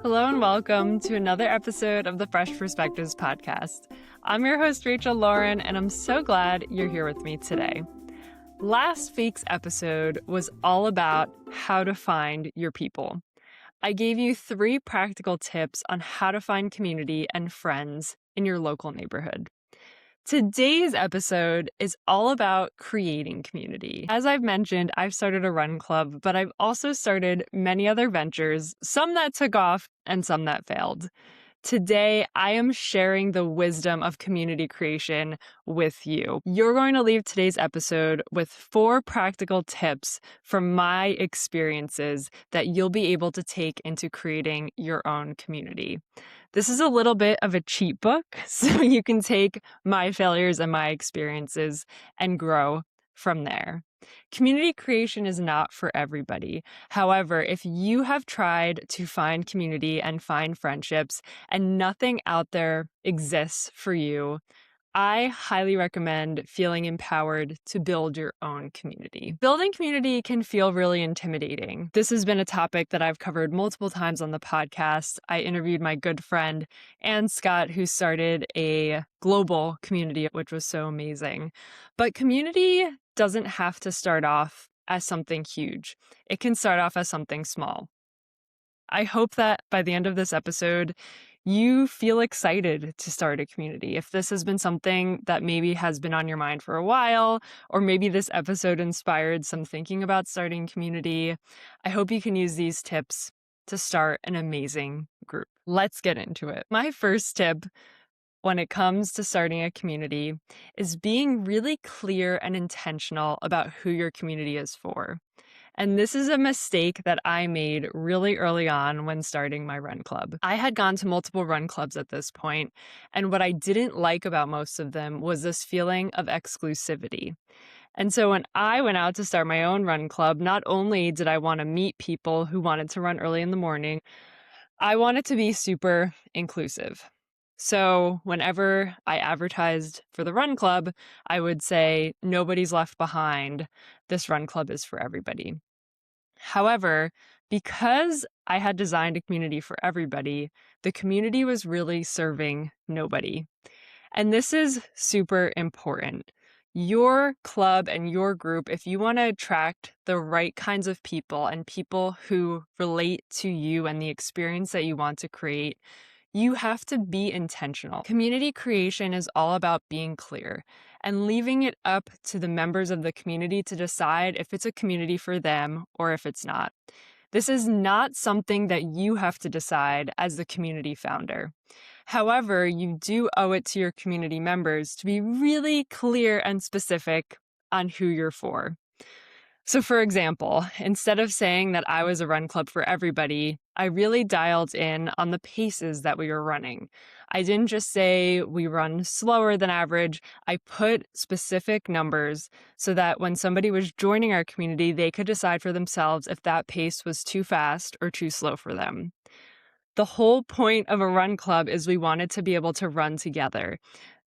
Hello and welcome to another episode of the Fresh Perspectives podcast. I'm your host, Rachel Lauren, and I'm so glad you're here with me today. Last week's episode was all about how to find your people. I gave you 3 practical tips on how to find community and friends in your local neighborhood. Today's episode is all about creating community. As I've mentioned, I've started a run club, but I've also started many other ventures, some that took off and some that failed. Today, I am sharing the wisdom of community creation with you. You're going to leave today's episode with 4 practical tips from my experiences that you'll be able to take into creating your own community. This is a little bit of a cheat book, so you can take my failures and my experiences and grow from there. Community creation is not for everybody. However, if you have tried to find community and find friendships and nothing out there exists for you, I highly recommend feeling empowered to build your own community. Building community can feel really intimidating. This has been a topic that I've covered multiple times on the podcast. I interviewed my good friend, Ann Scott, who started a global community, which was so amazing. But community doesn't have to start off as something huge. It can start off as something small. I hope that by the end of this episode, you feel excited to start a community. If this has been something that maybe has been on your mind for a while, or maybe this episode inspired some thinking about starting community, I hope you can use these tips to start an amazing group. Let's get into it. My first tip when it comes to starting a community is being really clear and intentional about who your community is for. And this is a mistake that I made really early on when starting my run club. I had gone to multiple run clubs at this point, and what I didn't like about most of them was this feeling of exclusivity. And so when I went out to start my own run club, not only did I want to meet people who wanted to run early in the morning, I wanted to be super inclusive. So whenever I advertised for the run club, I would say, nobody's left behind. This run club is for everybody. However, because I had designed a community for everybody, the community was really serving nobody. And this is super important. Your club and your group, if you want to attract the right kinds of people and people who relate to you and the experience that you want to create, you have to be intentional. Community creation is all about being clear and leaving it up to the members of the community to decide if it's a community for them or if it's not. This is not something that you have to decide as the community founder. However, you do owe it to your community members to be really clear and specific on who you're for. So for example, instead of saying that I was a run club for everybody, I really dialed in on the paces that we were running. I didn't just say we run slower than average. I put specific numbers so that when somebody was joining our community, they could decide for themselves if that pace was too fast or too slow for them. The whole point of a run club is we wanted to be able to run together.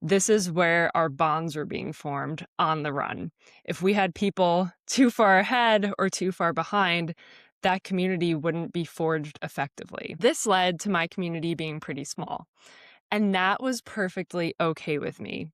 This is where our bonds were being formed on the run. If we had people too far ahead or too far behind, that community wouldn't be forged effectively. This led to my community being pretty small, and that was perfectly okay with me.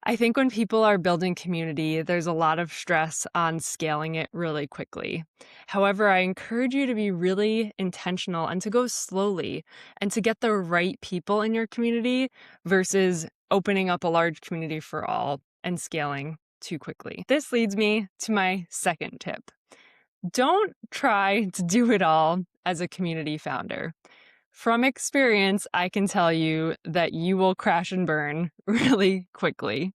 I think when people are building community, there's a lot of stress on scaling it really quickly. However, I encourage you to be really intentional and to go slowly and to get the right people in your community versus opening up a large community for all and scaling too quickly. This leads me to my second tip. Don't try to do it all as a community founder. From experience, I can tell you that you will crash and burn really quickly.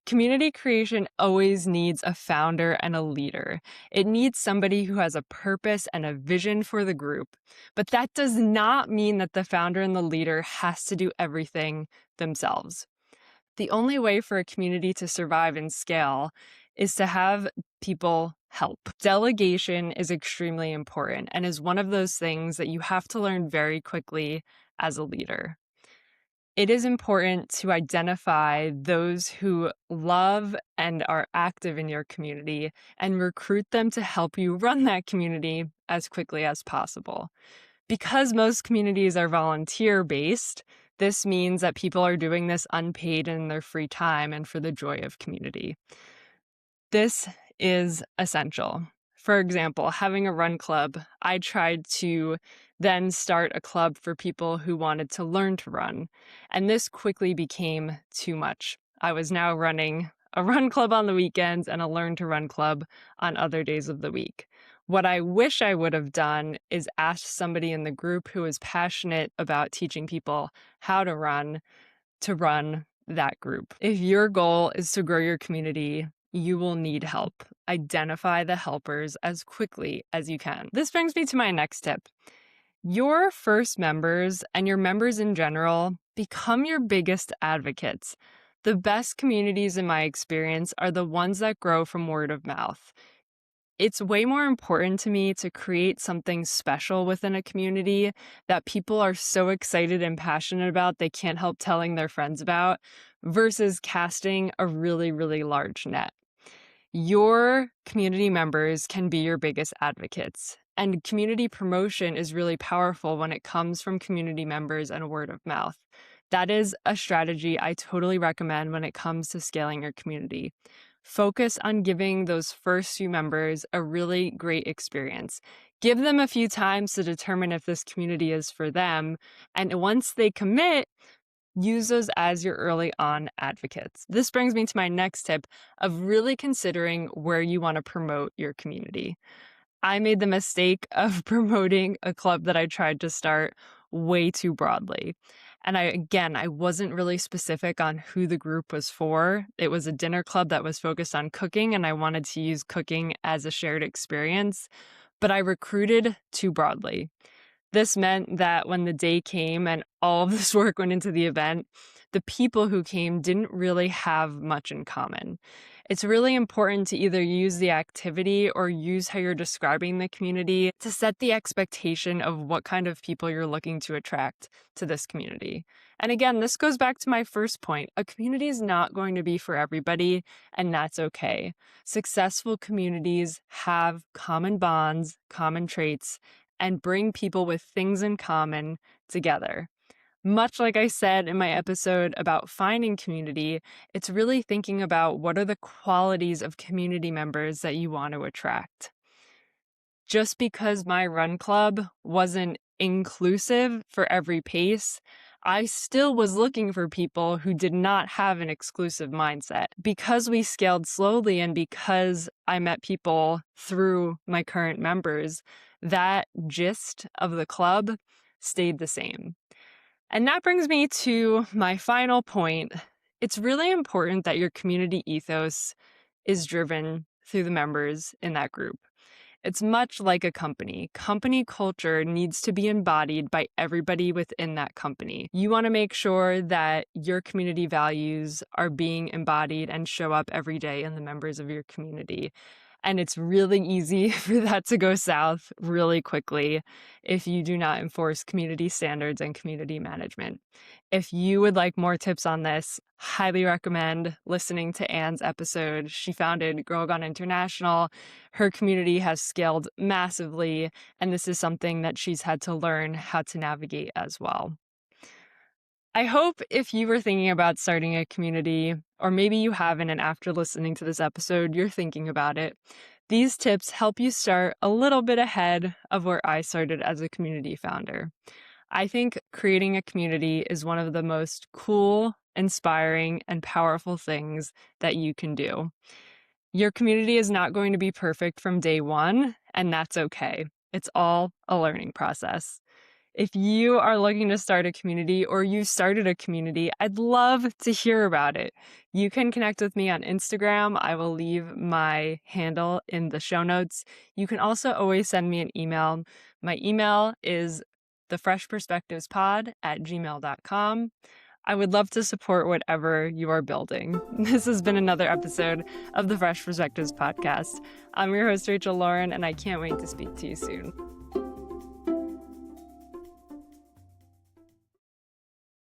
Community creation always needs a founder and a leader. It needs somebody who has a purpose and a vision for the group. But that does not mean that the founder and the leader has to do everything themselves. The only way for a community to survive and scale is to have people help. Delegation is extremely important and is one of those things that you have to learn very quickly as a leader. It is important to identify those who love and are active in your community and recruit them to help you run that community as quickly as possible. Because most communities are volunteer-based, this means that people are doing this unpaid in their free time and for the joy of community. This is essential. For example, having a run club, I tried to then start a club for people who wanted to learn to run, and this quickly became too much. I was now running a run club on the weekends and a learn to run club on other days of the week. What I wish I would have done is asked somebody in the group who is passionate about teaching people how to run that group. If your goal is to grow your community, you will need help. Identify the helpers as quickly as you can. This brings me to my next tip. Your first members and your members in general become your biggest advocates. The best communities, in my experience, are the ones that grow from word of mouth. It's way more important to me to create something special within a community that people are so excited and passionate about they can't help telling their friends about versus casting a really, really large net. Your community members can be your biggest advocates, and community promotion is really powerful when it comes from community members and word of mouth. That is a strategy I totally recommend when it comes to scaling your community. Focus on giving those first few members a really great experience. Give them a few times to determine if this community is for them, and once they commit, use those as your early on advocates. This brings me to my next tip of really considering where you want to promote your community. I made the mistake of promoting a club that I tried to start way too broadly. And I wasn't really specific on who the group was for. It was a dinner club that was focused on cooking, and I wanted to use cooking as a shared experience, but I recruited too broadly. This meant that when the day came and all of this work went into the event, the people who came didn't really have much in common. It's really important to either use the activity or use how you're describing the community to set the expectation of what kind of people you're looking to attract to this community. And again, this goes back to my first point. A community is not going to be for everybody, and that's okay. Successful communities have common bonds, common traits, and bring people with things in common together. Much like I said in my episode about finding community, it's really thinking about what are the qualities of community members that you want to attract. Just because my run club wasn't inclusive for every pace, I still was looking for people who did not have an exclusive mindset. Because we scaled slowly and because I met people through my current members, that gist of the club stayed the same. And that brings me to my final point. It's really important that your community ethos is driven through the members in that group. It's much like a company. Company culture needs to be embodied by everybody within that company. You want to make sure that your community values are being embodied and show up every day in the members of your community. And it's really easy for that to go south really quickly if you do not enforce community standards and community management. If you would like more tips on this, highly recommend listening to Anne's episode. She founded Girl Gone International. Her community has scaled massively, and this is something that she's had to learn how to navigate as well. I hope if you were thinking about starting a community, or maybe you haven't, and after listening to this episode, you're thinking about it, these tips help you start a little bit ahead of where I started as a community founder. I think creating a community is one of the most cool, inspiring, and powerful things that you can do. Your community is not going to be perfect from day one, and that's okay. It's all a learning process. If you are looking to start a community or you started a community, I'd love to hear about it. You can connect with me on Instagram. I will leave my handle in the show notes. You can also always send me an email. My email is thefreshperspectivespod@gmail.com. I would love to support whatever you are building. This has been another episode of the Fresh Perspectives podcast. I'm your host, Rachel Lauren, and I can't wait to speak to you soon.